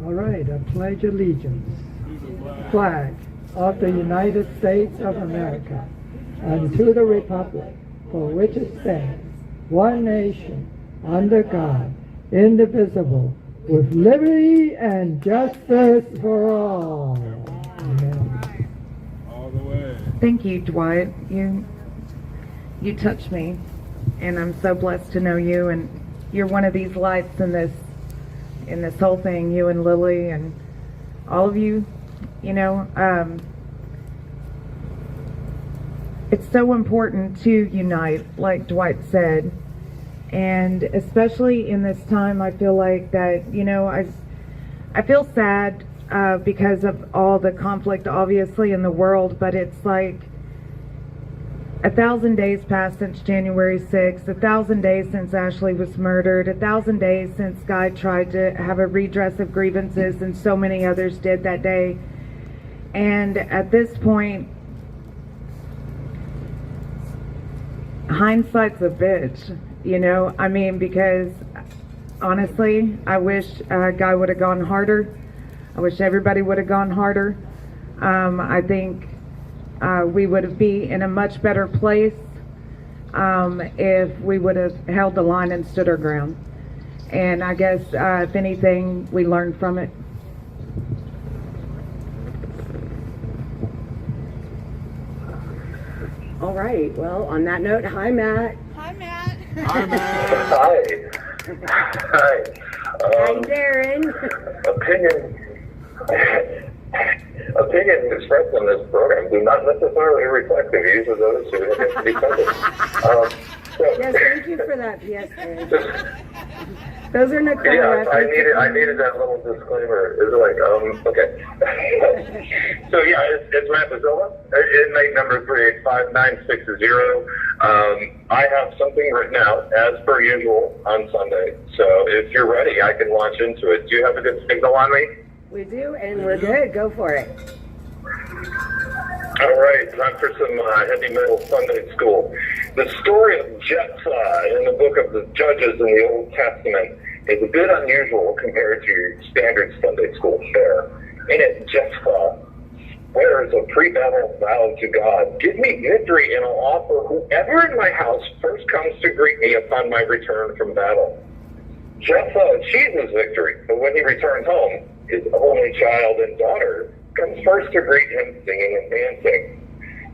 All right, I pledge allegiance to the flag of the United States of America and to the republic for which it stands, one nation, under God, indivisible, with liberty and justice for all. Amen. All the way. Thank you, Dwight. You touch me, and I'm so blessed to know you. And you're one of these lights in this whole thing. You and Lily and all of you. It's so important to unite, like Dwight said. And especially in this time, I feel like that, I feel sad because of all the conflict, obviously, in the world, but it's like 1,000 days passed since January 6th, 1,000 days since Ashley was murdered, 1,000 days since Guy tried to have a redress of grievances, and so many others did that day. And at this point, hindsight's a bitch. Because honestly, I wish Guy would have gone harder. I wish everybody would have gone harder. I think we would be in a much better place if we would have held the line and stood our ground. And I guess, if anything, we learned from it. All right. Well, on that note, hi, Matt. Hi, Matt. Hi, man. Hi. Hi. Hi, Darren. Opinions expressed on this program do not necessarily reflect the views of those who have been defended. Yes, thank you for that, PSA. Those are Nicole. Yeah, I needed that little disclaimer. It's like, okay. So yeah, it's Matt Mazzilla, inmate number 385960. I have something written out as per usual on Sunday. So if you're ready, I can launch into it. Do you have a good signal on me? We do, and we're good. Go for it. All right, time for some heavy metal Sunday school. The story of Jephthah in the book of the Judges in the Old Testament is a bit unusual compared to your standard Sunday school fare. In it, Jephthah swears a pre-battle vow to God: "Give me victory, and I'll offer whoever in my house first comes to greet me upon my return from battle." Jephthah achieves his victory, but when he returns home, his only child and daughter comes first to greet him singing and dancing.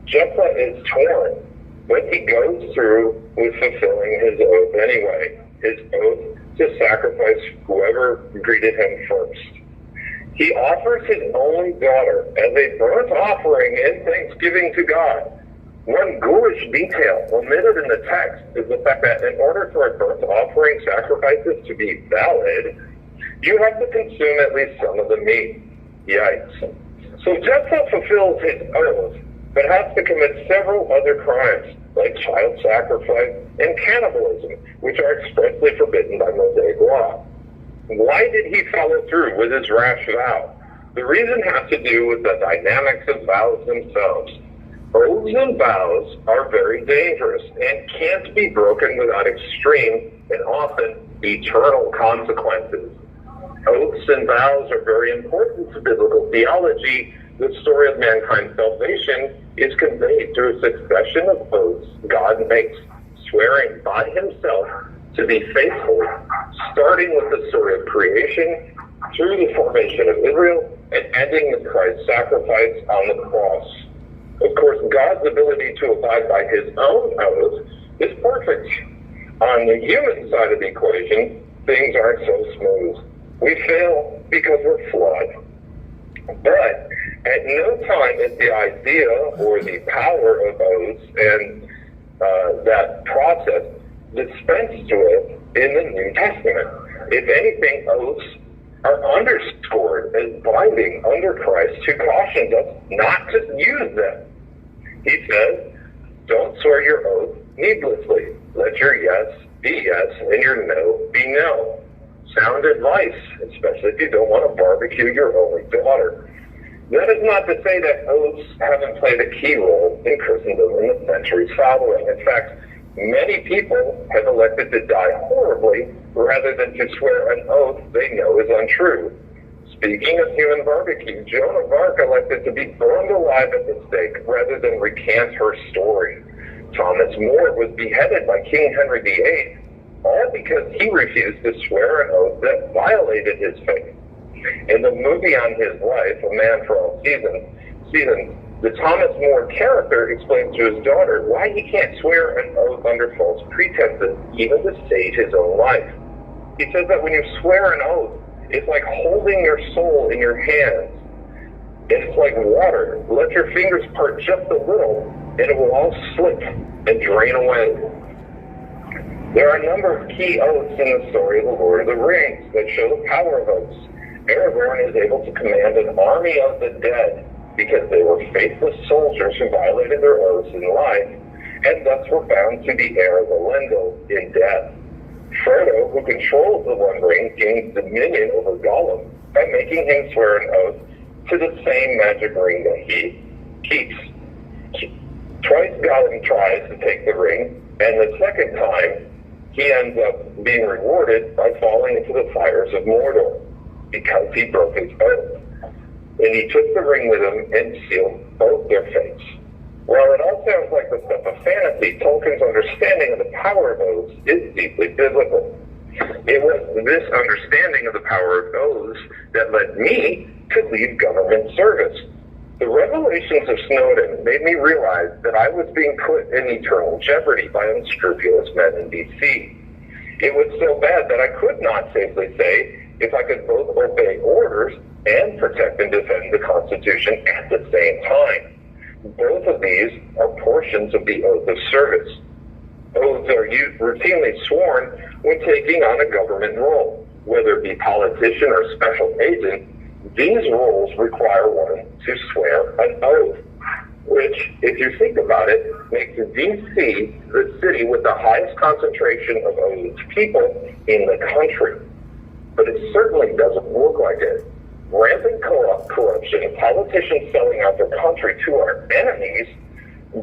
Jephthah is torn, but he goes through with fulfilling his oath anyway, his oath to sacrifice whoever greeted him first. He offers his only daughter as a burnt offering in thanksgiving to God. One ghoulish detail omitted in the text is the fact that in order for a burnt offering sacrifices to be valid, you have to consume at least some of the meat. Yikes. So Jephthah fulfills his oath, but has to commit several other crimes, like child sacrifice and cannibalism, which are expressly forbidden by Mosaic law. Why did he follow through with his rash vow? The reason has to do with the dynamics of vows themselves. Oaths and vows are very dangerous and can't be broken without extreme and often eternal consequences. Oaths and vows are very important to biblical theology. The story of mankind's salvation is conveyed through a succession of oaths God makes, swearing by himself to be faithful, starting with the story of creation, through the formation of Israel, and ending with Christ's sacrifice on the cross. Of course, God's ability to abide by his own oath is perfect. On the human side of the equation, things aren't so smooth. We fail because we're flawed. But at no time is the idea or the power of oaths and that process dispensed to it in the New Testament. If anything, oaths are underscored as binding under Christ, who cautions us not to use them. He says, "Don't swear your oath needlessly. Let your yes be yes and your no be no." Sound advice, especially if you don't want to barbecue your only daughter. That is not to say that oaths haven't played a key role in Christendom in the centuries following. In fact, many people have elected to die horribly rather than to swear an oath they know is untrue. Speaking of human barbecue, Joan of Arc elected to be burned alive at the stake rather than recant her story. Thomas More was beheaded by King Henry VIII, all because he refused to swear an oath that violated his faith. In the movie on his life, A Man for All Seasons, the Thomas More character explains to his daughter why he can't swear an oath under false pretenses, even to save his own life. He says that when you swear an oath, it's like holding your soul in your hands. It's like water. Let your fingers part just a little, and it will all slip and drain away. There are a number of key oaths in the story of the Lord of the Rings that show the power of oaths. Aragorn is able to command an army of the dead because they were faithless soldiers who violated their oaths in life, and thus were found to be heir of Elendil in death. Frodo, who controls the One Ring, gains dominion over Gollum by making him swear an oath to the same magic ring that he keeps. Twice Gollum tries to take the ring, and the second time he ends up being rewarded by falling into the fires of Mordor because he broke his oath. And he took the ring with him and sealed both their fates. While it all sounds like the stuff of fantasy, Tolkien's understanding of the power of oaths is deeply biblical. It was this understanding of the power of oaths that led me to leave government service. The revelations of Snowden made me realize that I was being put in eternal jeopardy by unscrupulous men in D.C. It was so bad that I could not safely say if I could both obey orders and protect and defend the Constitution at the same time. Both of these are portions of the oath of service. Oaths are routinely sworn when taking on a government role, whether it be politician or special agent. These roles require one to swear an oath, which, if you think about it, makes D.C. the city with the highest concentration of oaths people in the country. But it certainly doesn't look like it. Rampant corruption, politicians selling out their country to our enemies,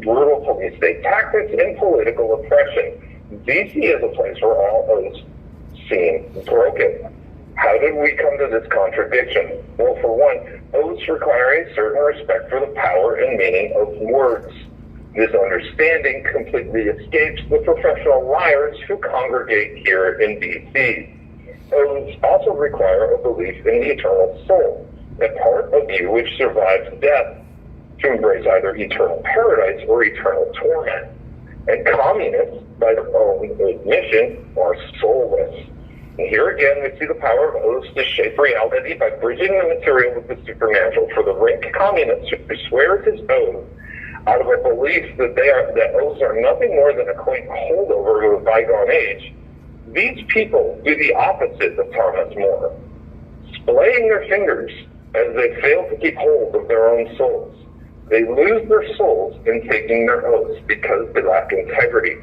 brutal police state tactics, and political oppression. D.C. is a place where all oaths seem broken. How did we come to this contradiction? Well, for one, oaths require a certain respect for the power and meaning of words. This understanding completely escapes the professional liars who congregate here in D.C. Oaths also require a belief in the eternal soul, a part of you which survives death, to embrace either eternal paradise or eternal torment. And communists, by their own admission, are soulless. And here again, we see the power of oaths to shape reality by bridging the material with the supernatural. For the rank communist who swears his oath out of a belief that oaths are nothing more than a quaint holdover of a bygone age, these people do the opposite of Thomas More, splaying their fingers as they fail to keep hold of their own souls. They lose their souls in taking their oaths because they lack integrity.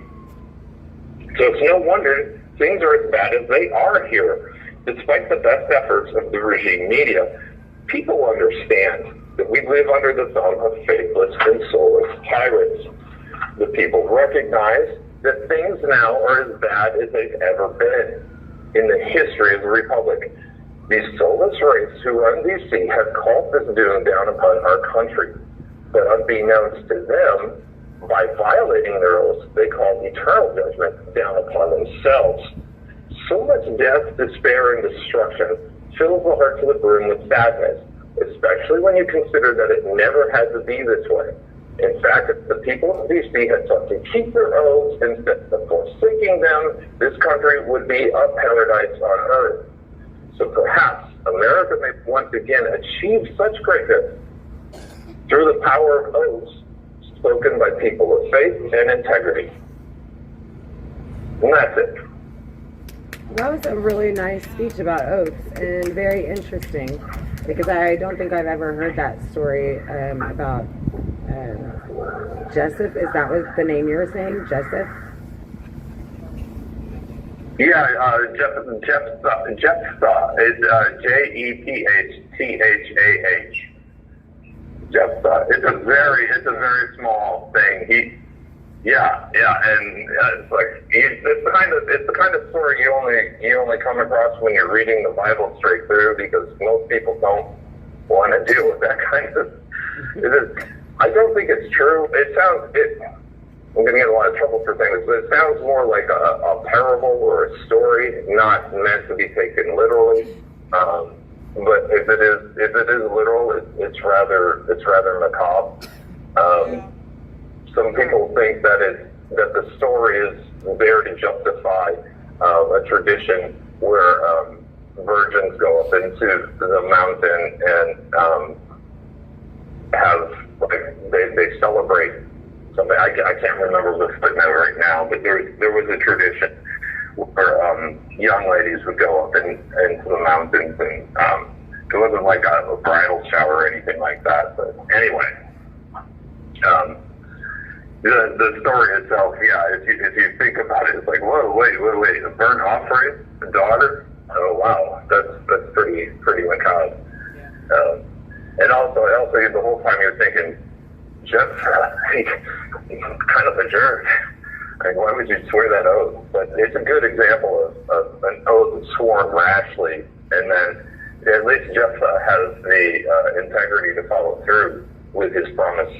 So it's no wonder things are as bad as they are here. Despite the best efforts of the regime media, people understand that we live under the thumb of faithless and soulless tyrants. The people recognize that things now are as bad as they've ever been in the history of the Republic. These soulless wraiths who run D.C. have called this doom down upon our country. But unbeknownst to them, by violating their oaths, they call eternal judgment down upon themselves. So much death, despair, and destruction fills the heart to the brim with sadness, especially when you consider that it never had to be this way. In fact, if the people of D.C. had sought to keep their oaths instead of forsaking them, this country would be a paradise on earth. So perhaps America may once again achieve such greatness through the power of oaths spoken by people of faith and integrity. And that's it. That was a really nice speech about oaths and very interesting because I don't think I've ever heard that story about Jessup. Is that what the name you were saying, Jessup? Yeah, Jephthah is Jephthah. Jephthah. It's a very small thing. and it's like it's the kind of story you only come across when you're reading the Bible straight through, because most people don't want to deal with that kind of. I don't think it's true. I'm going to get in a lot of trouble for saying this, but it sounds more like a parable or a story, not meant to be taken literally. But if it is literal, it's rather macabre. Some people think that the story is there to justify a tradition where virgins go up into the mountain and they celebrate something. I can't remember the footnote right now, but there was a tradition where young ladies would go up into the mountains, and it wasn't like a bridal shower or anything like that. But anyway. The story itself, if you think about it, it's like, whoa, wait, a burnt offering, a daughter? Oh wow, that's pretty macabre. Yeah. And also the whole time you're thinking, Jephthah, he's kind of a jerk. Like, why would you swear that oath? But it's a good example of an oath sworn rashly, and then at least Jephthah has the integrity to follow through with his promise.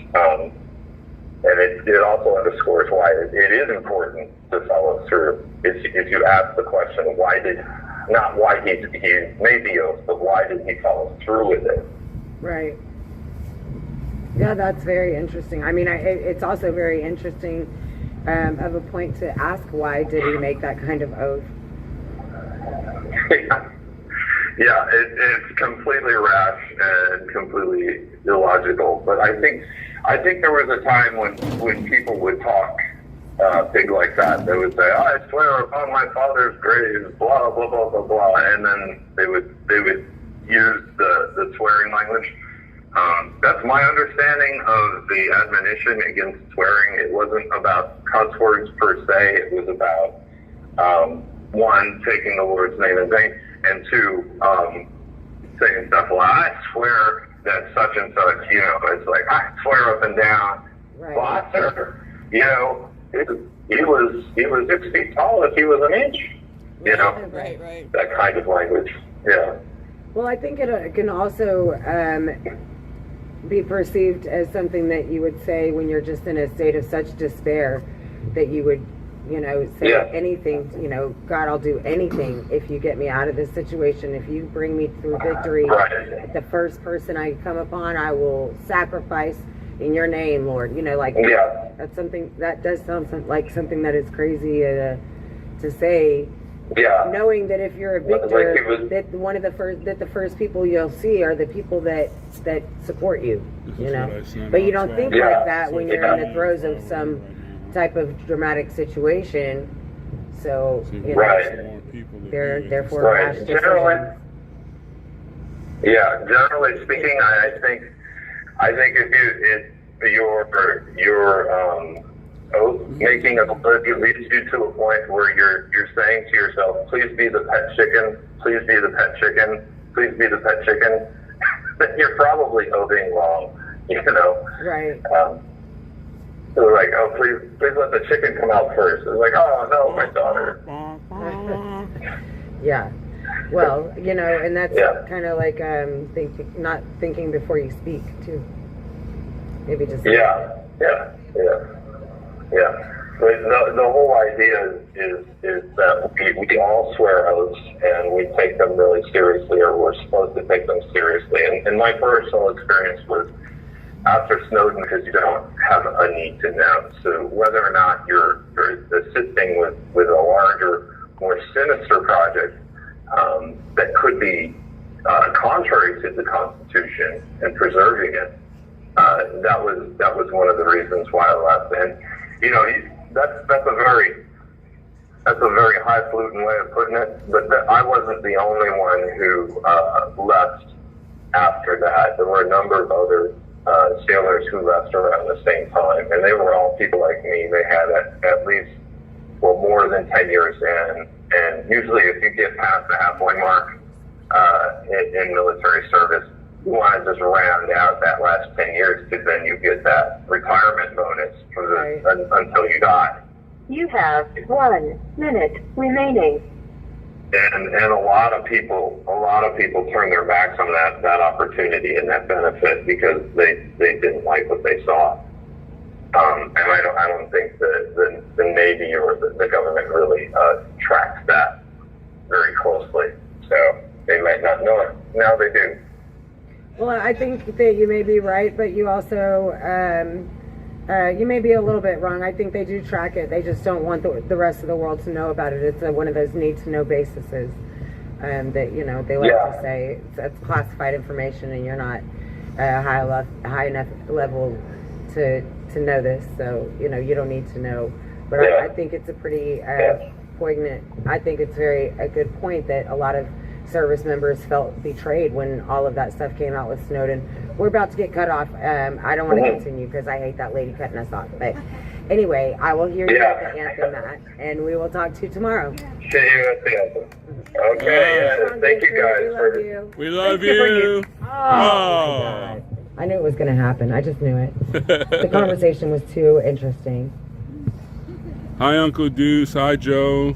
And it also underscores why it is important to follow through. If you ask the question, not why he made the oath, but why did he follow through with it? Right. Yeah, that's very interesting. I mean, it's also very interesting of a point to ask, why did he make that kind of oath? Yeah, it's completely rash and completely illogical. But I think there was a time when people would talk big like that. They would say, "I swear upon my father's grave," blah blah blah blah blah, and then they would use the swearing language. That's my understanding of the admonition against swearing. It wasn't about cuss words per se. It was about one, taking the Lord's name in vain, and two, saying stuff like, "I swear that such and such," it's like, I swear up and down, right. Father, he was 6 feet tall if he was an inch, Right. That kind of language, yeah. Well, I think it can also be perceived as something that you would say when you're just in a state of such despair that you would, say anything, God, I'll do anything if you get me out of this situation. If you bring me through victory, right. The first person I come upon, I will sacrifice in your name, Lord. That's something that does sound like something that is crazy to say. Yeah. Knowing that if you're a victor, that the first people you'll see are the people that support you, But you don't think like that when you're in the throes of some type of dramatic situation. So right. Therefore, right. Generally speaking, I think if your oath making ability leads you to a point where you're saying to yourself, "Please be the pet chicken. Please be the pet chicken. Please be the pet chicken," then you're probably oathing wrong. Right. So like, "Oh, please let the chicken come out first." It's like, "Oh no, my daughter." Yeah. Well, and that's kind of like not thinking before you speak too. Maybe just Yeah. But the whole idea is that we all swear oaths, and we take them really seriously, or we're supposed to take them seriously. And my personal experience was after Snowden, because you don't have a need to know. So whether or not you're assisting with a larger, more sinister project that could be contrary to the Constitution and preserving it, that was one of the reasons why I left. And that's a very highfalutin way of putting it. But I wasn't the only one who left after that. There were a number of other sailors who left around the same time, and they were all people like me. They had at least more than 10 years in, and usually if you get past the halfway mark in military service, want to just round out that last 10 years because then you get that retirement bonus for until you die. You have 1 minute remaining. And a lot of people turn their backs on that opportunity and that benefit because they didn't like what they saw. And I don't think the Navy or the government really tracks that very closely. So they might not know it. Now they do. Well, I think that you may be right, but you also you may be a little bit wrong. I think they do track it. They just don't want the rest of the world to know about it. It's one of those need-to-know bases that they like to say it's classified information, and you're not high enough level to know this. So you don't need to know. But I think it's a pretty poignant. I think it's a good point that a lot of service members felt betrayed when all of that stuff came out with Snowden. We're about to get cut off. I don't want to continue because I hate that lady cutting us off. But anyway, I will hear you at the anthem, Matt, and we will talk to you tomorrow. See you at the anthem. Okay, thank you guys. We love you. Oh my God. I knew it was going to happen. I just knew it. The conversation was too interesting. Hi, Uncle Deuce. Hi, Joe.